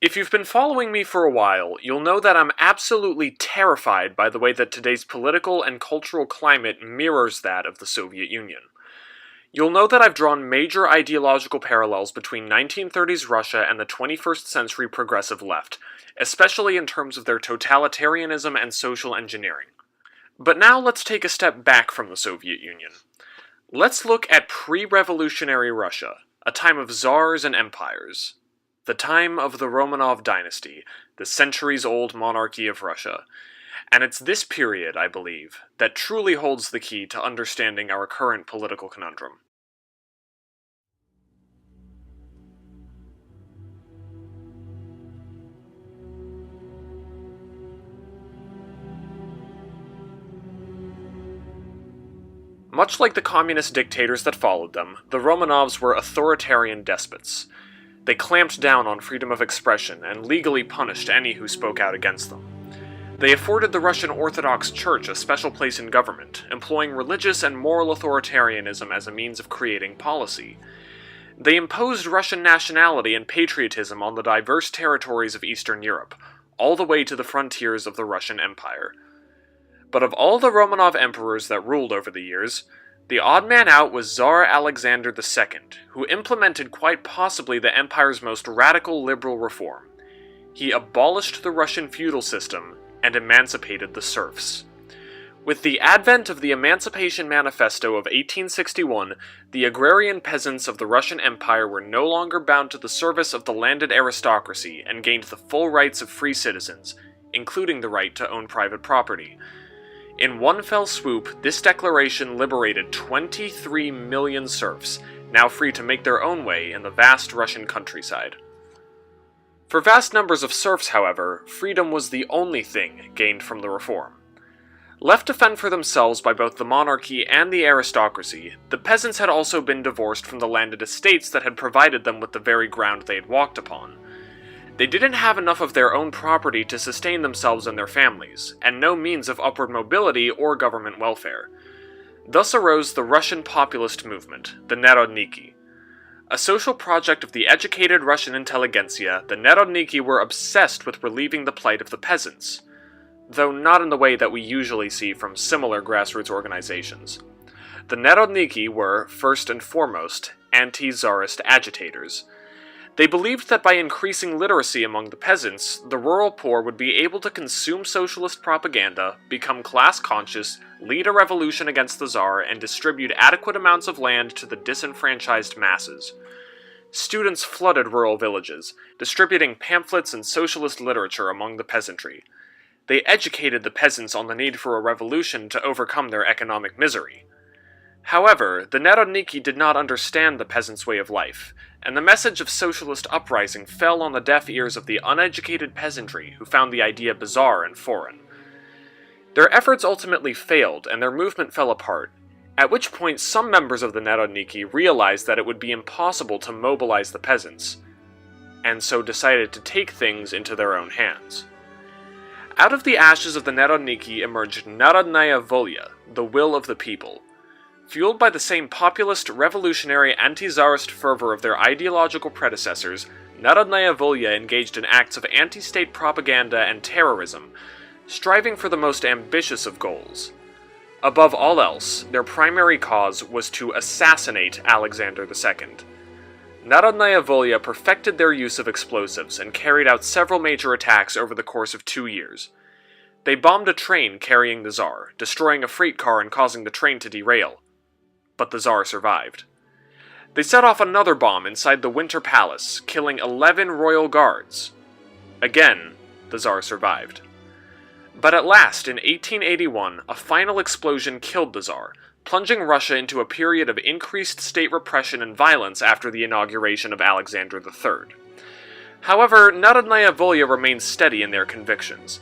If you've been following me for a while, you'll know that I'm absolutely terrified by the way that today's political and cultural climate mirrors that of the Soviet Union. You'll know that I've drawn major ideological parallels between 1930s Russia and the 21st century progressive left, especially in terms of their totalitarianism and social engineering. But now let's take a step back from the Soviet Union. Let's look at pre-revolutionary Russia, a time of czars and empires. The time of the Romanov dynasty, the centuries-old monarchy of Russia. And it's this period, I believe, that truly holds the key to understanding our current political conundrum. Much like the communist dictators that followed them, the Romanovs were authoritarian despots. They clamped down on freedom of expression and legally punished any who spoke out against them. They afforded the Russian Orthodox Church a special place in government, employing religious and moral authoritarianism as a means of creating policy. They imposed Russian nationality and patriotism on the diverse territories of Eastern Europe, all the way to the frontiers of the Russian Empire. But of all the Romanov emperors that ruled over the years, the odd man out was Tsar Alexander II, who implemented quite possibly the empire's most radical liberal reform. He abolished the Russian feudal system and emancipated the serfs. With the advent of the Emancipation Manifesto of 1861, the agrarian peasants of the Russian Empire were no longer bound to the service of the landed aristocracy and gained the full rights of free citizens, including the right to own private property. In one fell swoop, this declaration liberated 23 million serfs, now free to make their own way in the vast Russian countryside. For vast numbers of serfs, however, freedom was the only thing gained from the reform. Left to fend for themselves by both the monarchy and the aristocracy, the peasants had also been divorced from the landed estates that had provided them with the very ground they had walked upon. They didn't have enough of their own property to sustain themselves and their families, and no means of upward mobility or government welfare. Thus arose the Russian populist movement, the Narodniki. A social project of the educated Russian intelligentsia, the Narodniki were obsessed with relieving the plight of the peasants, though not in the way that we usually see from similar grassroots organizations. The Narodniki were, first and foremost, anti-czarist agitators. They believed that by increasing literacy among the peasants, the rural poor would be able to consume socialist propaganda, become class-conscious, lead a revolution against the Tsar, and distribute adequate amounts of land to the disenfranchised masses. Students flooded rural villages, distributing pamphlets and socialist literature among the peasantry. They educated the peasants on the need for a revolution to overcome their economic misery. However, the Narodniki did not understand the peasants' way of life, and the message of socialist uprising fell on the deaf ears of the uneducated peasantry who found the idea bizarre and foreign. Their efforts ultimately failed, and their movement fell apart, at which point some members of the Narodniki realized that it would be impossible to mobilize the peasants, and so decided to take things into their own hands. Out of the ashes of the Narodniki emerged Narodnaya Volya, the will of the people. Fueled by the same populist, revolutionary, anti-czarist fervor of their ideological predecessors, Narodnaya Volya engaged in acts of anti-state propaganda and terrorism, striving for the most ambitious of goals. Above all else, their primary cause was to assassinate Alexander II. Narodnaya Volya perfected their use of explosives and carried out several major attacks over the course of 2 years. They bombed a train carrying the Tsar, destroying a freight car and causing the train to derail. But the Tsar survived. They set off another bomb inside the Winter Palace, killing 11 royal guards. Again, the Tsar survived. But at last, in 1881, a final explosion killed the Tsar, plunging Russia into a period of increased state repression and violence after the inauguration of Alexander III. However, Narodnaya Volya remained steady in their convictions.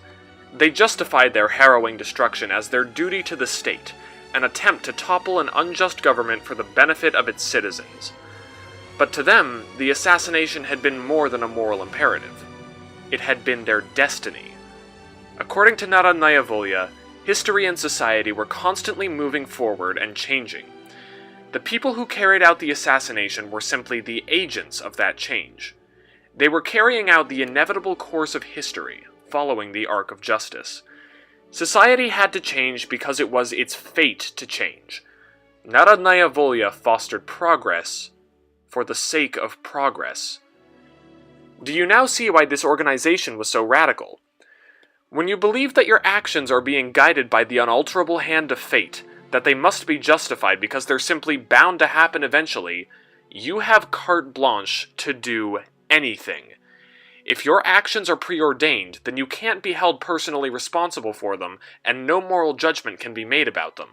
They justified their harrowing destruction as their duty to the state, an attempt to topple an unjust government for the benefit of its citizens. But to them, the assassination had been more than a moral imperative. It had been their destiny. According to Narodnaya Volya, history and society were constantly moving forward and changing. The people who carried out the assassination were simply the agents of that change. They were carrying out the inevitable course of history, following the arc of justice. Society had to change because it was its fate to change. Narodnaya Volya fostered progress for the sake of progress. Do you now see why this organization was so radical? When you believe that your actions are being guided by the unalterable hand of fate, that they must be justified because they're simply bound to happen eventually, you have carte blanche to do anything. If your actions are preordained, then you can't be held personally responsible for them, and no moral judgment can be made about them.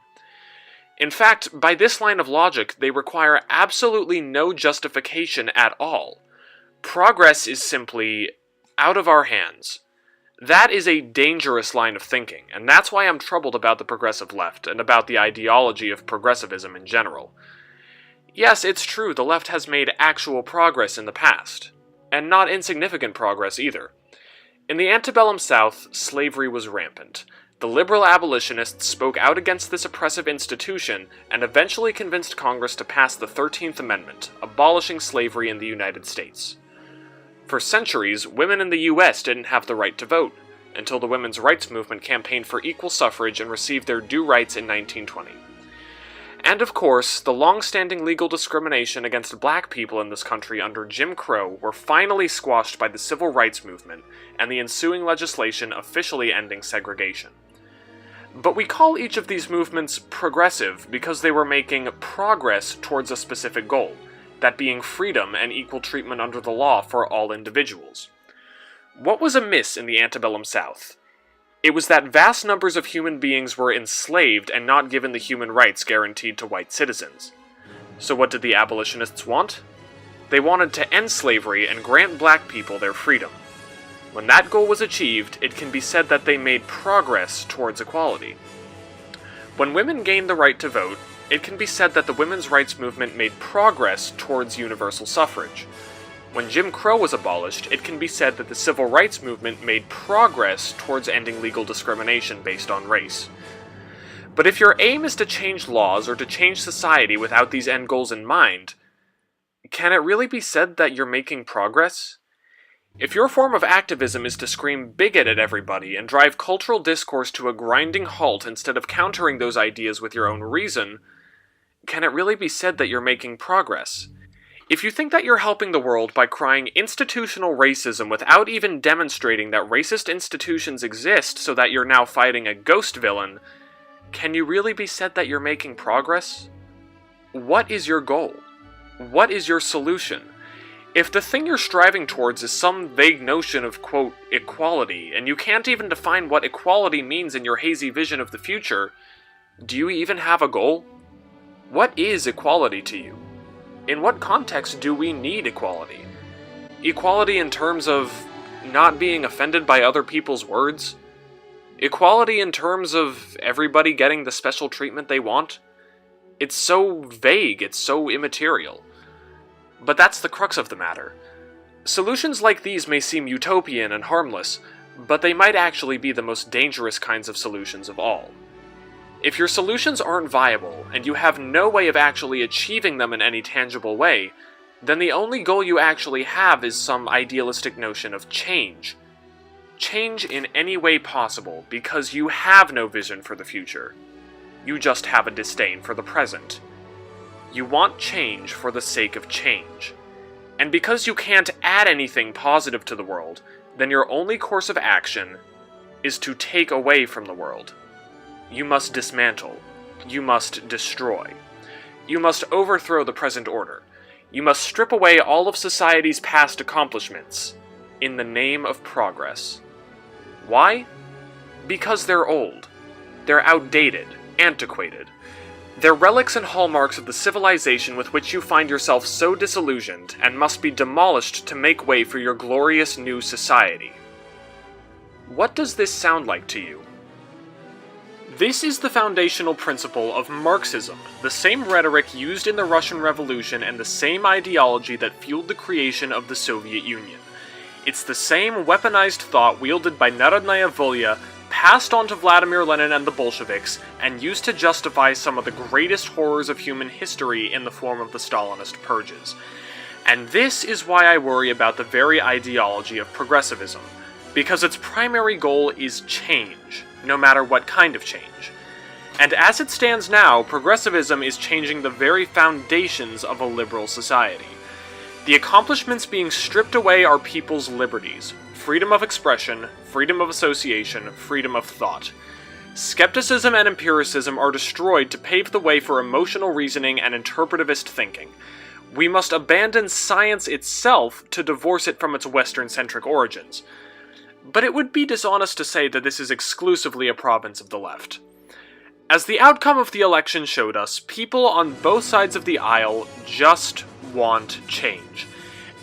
In fact, by this line of logic, they require absolutely no justification at all. Progress is simply out of our hands. That is a dangerous line of thinking, and that's why I'm troubled about the progressive left, and about the ideology of progressivism in general. Yes, it's true, the left has made actual progress in the past. And not insignificant progress either. In the antebellum South, slavery was rampant. The liberal abolitionists spoke out against this oppressive institution and eventually convinced Congress to pass the 13th Amendment, abolishing slavery in the United States. For centuries, women in the US didn't have the right to vote, until the women's rights movement campaigned for equal suffrage and received their due rights in 1920. And of course, the long-standing legal discrimination against black people in this country under Jim Crow were finally squashed by the civil rights movement and the ensuing legislation officially ending segregation. But we call each of these movements progressive because they were making progress towards a specific goal, that being freedom and equal treatment under the law for all individuals. What was amiss in the antebellum South? It was that vast numbers of human beings were enslaved and not given the human rights guaranteed to white citizens. So what did the abolitionists want? They wanted to end slavery and grant black people their freedom. When that goal was achieved, it can be said that they made progress towards equality. When women gained the right to vote, it can be said that the women's rights movement made progress towards universal suffrage. When Jim Crow was abolished, it can be said that the civil rights movement made progress towards ending legal discrimination based on race. But if your aim is to change laws or to change society without these end goals in mind, can it really be said that you're making progress? If your form of activism is to scream bigot at everybody and drive cultural discourse to a grinding halt instead of countering those ideas with your own reason, can it really be said that you're making progress? If you think that you're helping the world by crying institutional racism without even demonstrating that racist institutions exist so that you're now fighting a ghost villain, can you really be said that you're making progress? What is your goal? What is your solution? If the thing you're striving towards is some vague notion of, quote, equality, and you can't even define what equality means in your hazy vision of the future, do you even have a goal? What is equality to you? In what context do we need equality? Equality in terms of not being offended by other people's words? Equality in terms of everybody getting the special treatment they want? It's so vague, it's so immaterial. But that's the crux of the matter. Solutions like these may seem utopian and harmless, but they might actually be the most dangerous kinds of solutions of all. If your solutions aren't viable, and you have no way of actually achieving them in any tangible way, then the only goal you actually have is some idealistic notion of change. Change in any way possible, because you have no vision for the future. You just have a disdain for the present. You want change for the sake of change. And because you can't add anything positive to the world, then your only course of action is to take away from the world. You must dismantle. You must destroy. You must overthrow the present order. You must strip away all of society's past accomplishments in the name of progress. Why? Because they're old. They're outdated, antiquated. They're relics and hallmarks of the civilization with which you find yourself so disillusioned and must be demolished to make way for your glorious new society. What does this sound like to you? This is the foundational principle of Marxism, the same rhetoric used in the Russian Revolution and the same ideology that fueled the creation of the Soviet Union. It's the same weaponized thought wielded by Narodnaya Volya, passed on to Vladimir Lenin and the Bolsheviks, and used to justify some of the greatest horrors of human history in the form of the Stalinist purges. And this is why I worry about the very ideology of progressivism, because its primary goal is change, no matter what kind of change. And as it stands now, progressivism is changing the very foundations of a liberal society. The accomplishments being stripped away are people's liberties: freedom of expression, freedom of association, freedom of thought. Skepticism and empiricism are destroyed to pave the way for emotional reasoning and interpretivist thinking. We must abandon science itself to divorce it from its Western-centric origins. But it would be dishonest to say that this is exclusively a province of the left. As the outcome of the election showed us, people on both sides of the aisle just want change.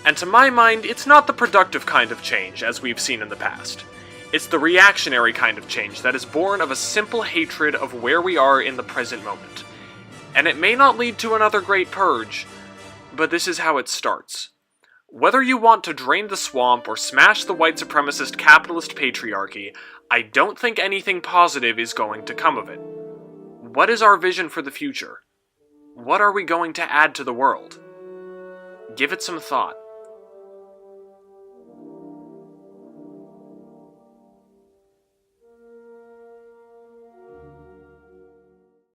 And to my mind, it's not the productive kind of change, as we've seen in the past. It's the reactionary kind of change that is born of a simple hatred of where we are in the present moment. And it may not lead to another great purge, but this is how it starts. Whether you want to drain the swamp or smash the white supremacist capitalist patriarchy, I don't think anything positive is going to come of it. What is our vision for the future? What are we going to add to the world? Give it some thought.